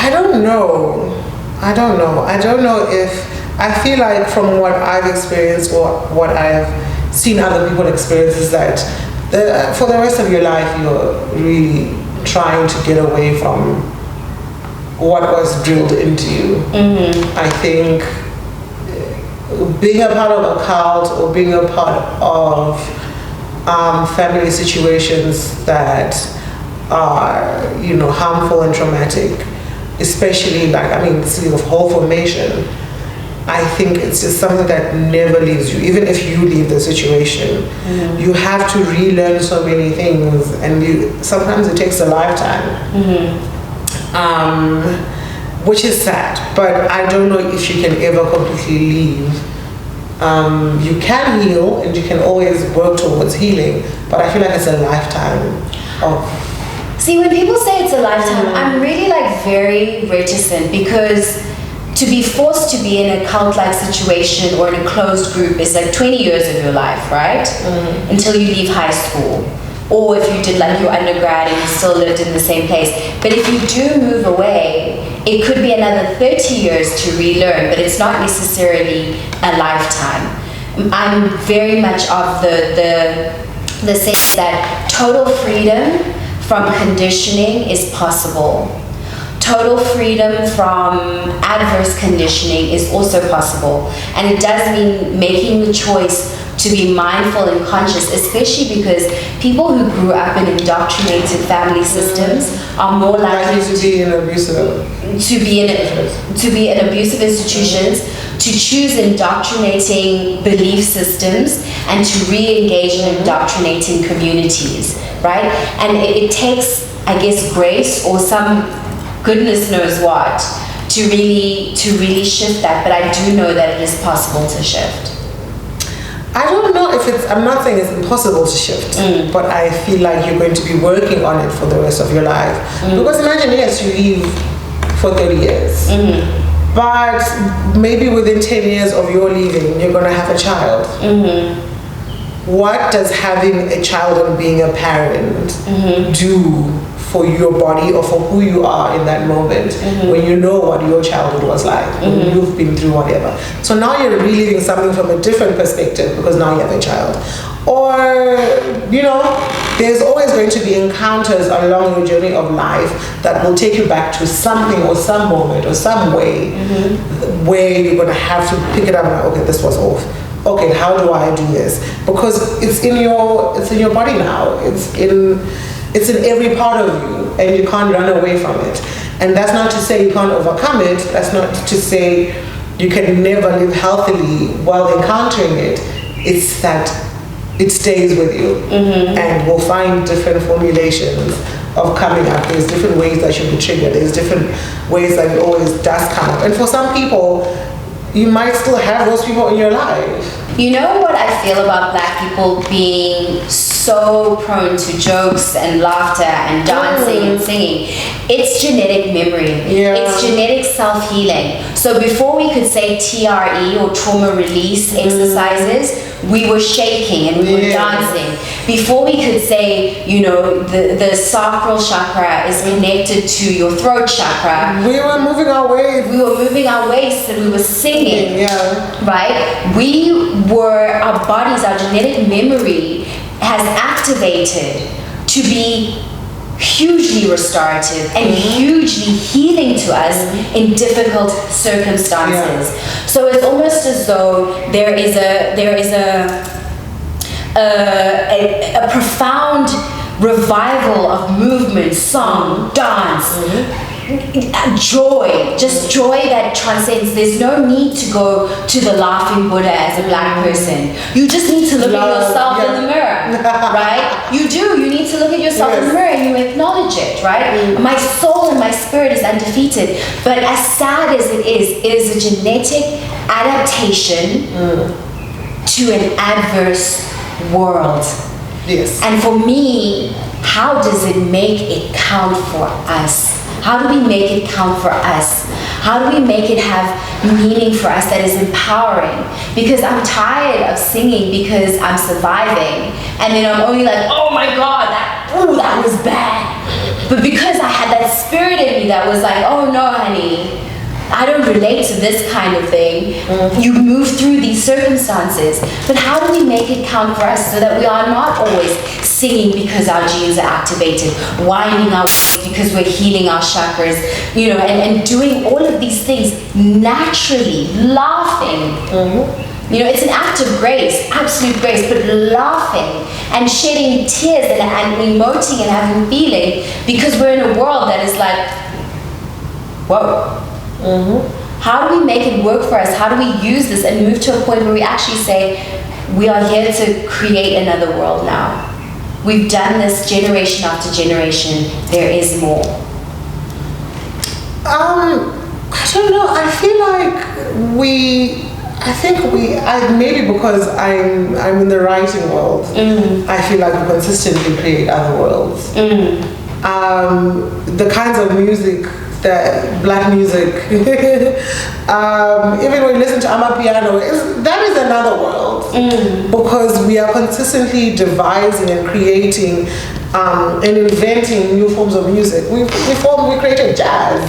don't know. I don't know if, I feel like from what I've experienced or what I've seen other people experience is that for the rest of your life you're really trying to get away from what was drilled into you. I think being a part of a cult or being a part of family situations that are, harmful and traumatic, especially speaking of whole formation, I think it's just something that never leaves you. Even if you leave the situation, you have to relearn so many things, and sometimes it takes a lifetime, which is sad. But I don't know if you can ever completely leave. You can heal, and you can always work towards healing, but I feel like it's a lifetime of... See, when people say it's a lifetime, I'm really very reticent, because to be forced to be in a cult-like situation or in a closed group is 20 years of your life, right? Until you leave high school. Or if you did your undergrad and you still lived in the same place. But if you do move away, it could be another 30 years to relearn, but it's not necessarily a lifetime. I'm very much of the sense that total freedom from conditioning is possible. Total freedom from adverse conditioning is also possible. And it does mean making the choice to be mindful and conscious, especially because people who grew up in indoctrinated family systems are more likely to be in abusive institutions, to choose indoctrinating belief systems, and to re-engage in indoctrinating communities, right? And it takes, I guess, grace or some goodness knows what to really shift that. But I do know that it is possible to shift. I don't know if I'm not saying it's impossible to shift, but I feel like you're going to be working on it for the rest of your life. Because imagine, yes, you leave for 30 years, but maybe within 10 years of your leaving, you're going to have a child. What does having a child and being a parent do for your body or for who you are in that moment when you know what your childhood was like, when you've been through whatever? So now you're reliving something from a different perspective because now you have a child. Or, there's always going to be encounters along your journey of life that will take you back to something or some moment or some way where you're going to have to pick it up and okay, this was off. Okay, how do I do this? Because it's in your body now. It's in every part of you, and you can't run away from it. And that's not to say you can't overcome it. That's not to say you can never live healthily while encountering it. It's that it stays with you, and we'll find different formulations of coming up. There's different ways that you'll be triggered. There's different ways that it always does come up. And for some people, you might still have those people in your life. You know what I feel about Black people being so prone to jokes and laughter and dancing and singing? It's genetic memory. It's genetic self-healing. So before we could say TRE or trauma release exercises, we were shaking and we were dancing. Before we could say, the sacral chakra is connected to your throat chakra, we were moving our waist. We were moving our waists and we were singing. Right? Our bodies, our genetic memory has activated to be hugely restorative and hugely healing to us in difficult circumstances. So it's almost as though there is a profound revival of movement, song, dance, joy, just joy that transcends. There's no need to go to the laughing Buddha as a Black person. You just need to look at yourself in the mirror, right? You do. You need to look at yourself in the mirror and you acknowledge it, right? My soul and my spirit is undefeated. But as sad as it is a genetic adaptation to an adverse world. Yes. And for me, how does it make it count for us? How do we make it count for us? How do we make it have meaning for us that is empowering? Because I'm tired of singing because I'm surviving, and then I'm only like, oh my God, that was bad. But because I had that spirit in me that was like, oh no, honey, I don't relate to this kind of thing. You move through these circumstances, but how do we make it count for us so that we are not always singing because our genes are activated, winding our waist because we're healing our chakras, you know, and doing all of these things naturally, laughing. You know, it's an act of grace, absolute grace, but laughing and shedding tears and emoting and having feeling, because we're in a world that is like, whoa. How do we make it work for us? How do we use this and move to a point where we actually say, we are here to create another world now. We've done this generation after generation. There is more. I don't know. I feel like maybe because I'm in the writing world, I feel like we consistently create other worlds. The kinds of music, that black music, even when you listen to Amapiano, that is another world, because we are consistently devising and creating and inventing new forms of music. We created jazz,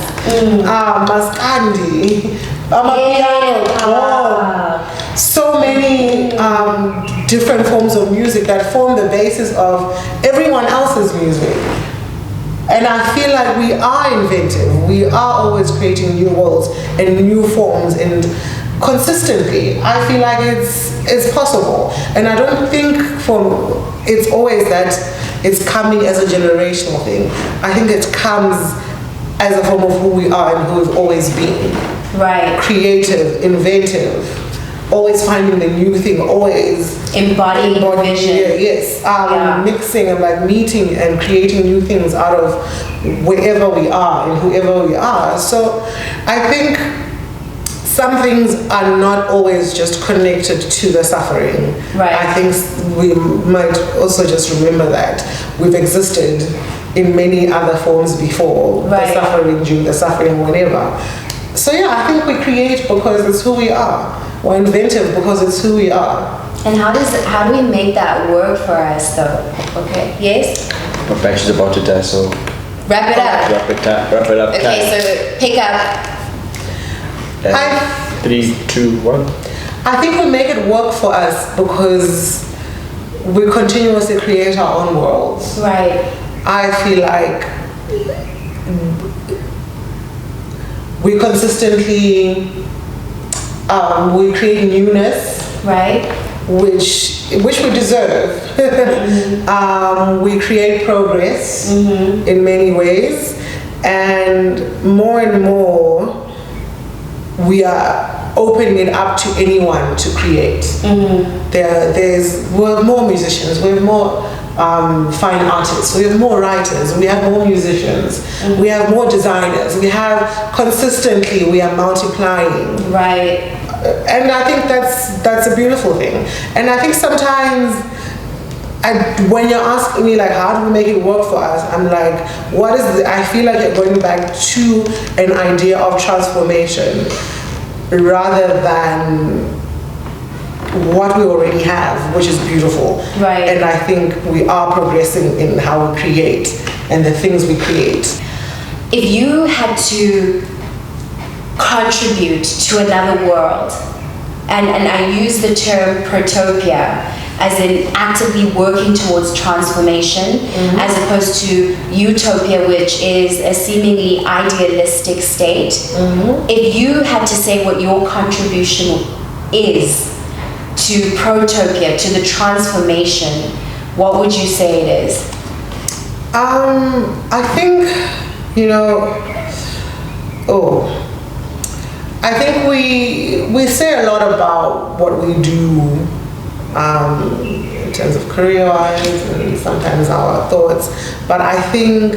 maskandi, Amapiano, so many different forms of music that form the basis of everyone else's music. And I feel like we are inventive. We are always creating new worlds and new forms, and consistently, I feel like it's possible. And I don't think it's always that it's coming as a generational thing. I think it comes as a form of who we are and who we've always been. Right. Creative, inventive, always finding the new thing, always embodying vision. Yes, mixing and like meeting and creating new things out of wherever we are and whoever we are. So I think some things are not always just connected to the suffering. Right. I think we might also just remember that we've existed in many other forms before. Right. The suffering, during the suffering, whenever. So yeah, I think we create because it's who we are. We're inventive because it's who we are. And how do we make that work for us though? Okay, yes? My battery's about to die, so wrap it up. Wrap it up. Okay, so pick up. 3, 2, 1. I think we make it work for us because we continuously create our own worlds. Right. I feel like we consistently we create newness, right? Which we deserve. We create progress in many ways, and more we are opening it up to anyone to create. We have more musicians, we have more fine artists, we have more writers, we have more musicians, we have more designers, we are multiplying. Right. And I think that's a beautiful thing. And I think sometimes when you're asking me like, how do we make it work for us? I'm like, I feel like you're going back to an idea of transformation rather than what we already have, which is beautiful. Right. And I think we are progressing in how we create and the things we create. If you had to contribute to another world, and I use the term protopia as in actively working towards transformation, as opposed to utopia, which is a seemingly idealistic state. If you had to say what your contribution is to protopia, to the transformation, what would you say it is? I think, I think we say a lot about what we do in terms of career-wise and sometimes our thoughts, but I think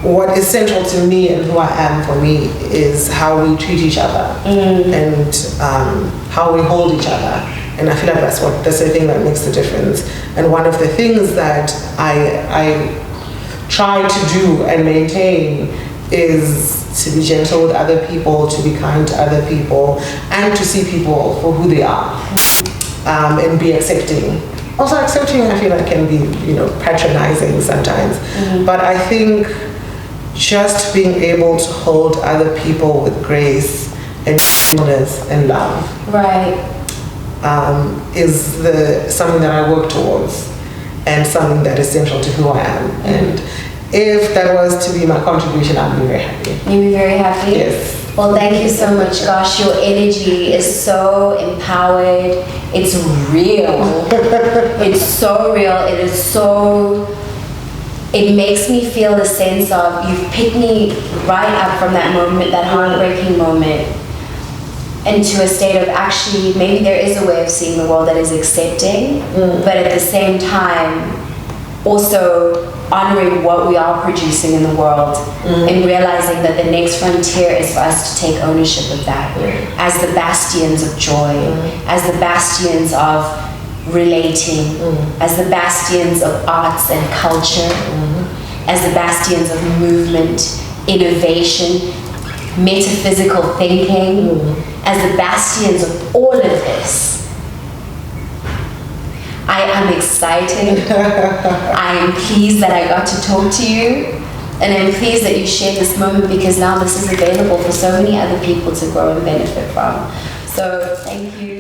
what is central to me and who I am for me is how we treat each other and how we hold each other. And I feel like that's the thing that makes the difference. And one of the things that I try to do and maintain is to be gentle with other people, to be kind to other people, and to see people for who they are, and be accepting. Also, accepting, I feel like, can be, patronizing sometimes. But I think just being able to hold other people with grace and gentleness and love. Right. Is something that I work towards and something that is central to who I am. And if that was to be my contribution, I'd be very happy. You'd be very happy? Yes. Well, thank you so much, gosh. Your energy is so empowered. It's real. It's so real. It is so... It makes me feel the sense of, you've picked me right up from that moment, that heartbreaking moment, into a state of actually, maybe there is a way of seeing the world that is accepting, but at the same time, also honoring what we are producing in the world, and realizing that the next frontier is for us to take ownership of that, as the bastions of joy, as the bastions of relating, as the bastions of arts and culture, as the bastions of movement, innovation, metaphysical thinking, as the bastions of all of this. I am excited. I am pleased that I got to talk to you, and I'm pleased that you shared this moment, because now this is available for so many other people to grow and benefit from. So thank you.